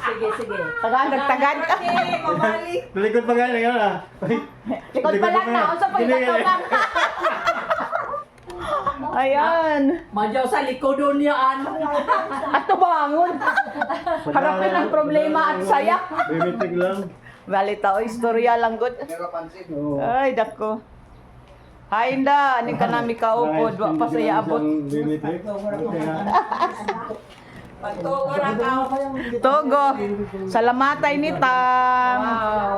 Sige, sige. Tagad ka. Likod pa nga, gano'n ah. Likod pa lang na. Unsa pa itatugan. Ayan. Madyaw sa likodon niyaan. At bangon. Harapin ang problema at saya. Bimitig lang. Balita o istorya lang gud. Oo. Ay, dako. Hay na, ani ka nami kaupod, wa pa saya abot. Bimitig. Togo. Salamatay ni Tang.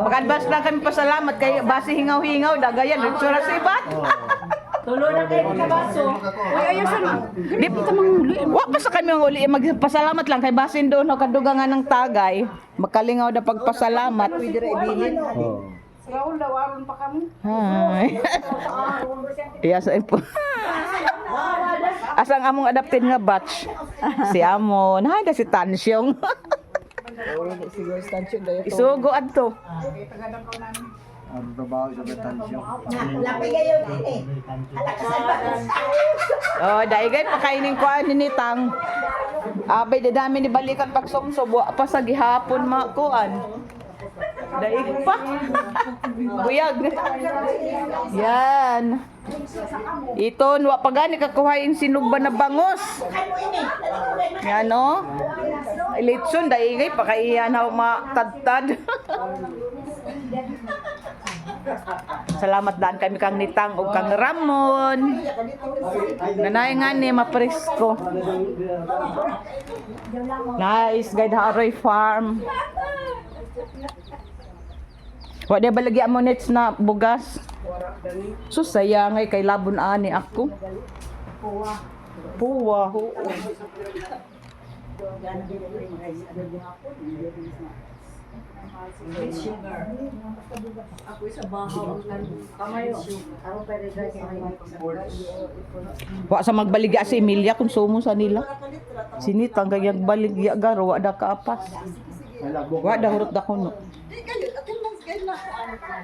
Mag-advance lang kami pasalamat kay base hingaw-hingaw dagayan retsura sa iba. Tulo na kayo sa baso. Ay, ayos na. Di pa manguli. Wa pa sa kami manguli. Magpasalamat lang kay basin doon o kadugangan ng tagay. Magkalingaw na pagpasalamat. Pwede ra ibilin. Oo. Raul, lawaron pa kami. Hay. Iya sa ipo. Asang among adapted nga batch. Si Amon. Hay da si Tansyong. Isugo adto. Ang trabaho sa betansyon. Oh, daigay pakainin ko ani ni Tang. Abay di dami ni balikan pag sumsubo pa sa gihapon makuan. Daig pa. Buyag. Yan. Ito, wa pa gani kakuhain sinugba na bangos. Yan o. Ilitson, daigay, pakaiyan ako matadtad. Salamat daan kami kang Nitang o kang Ramon. Nanay nga ni, mapresko. Nice, guide Haroy Farm. Wa di balagi mo nets na bugas. So sayang ay kay labon ani ako. Puwa. Ako sa bahaw. Kamayo. Wa sa magbaligya si Emilia kung sumo sa nila. Sinitang kayang baligya garo wa da kaapas. Wa da hurot da kuno.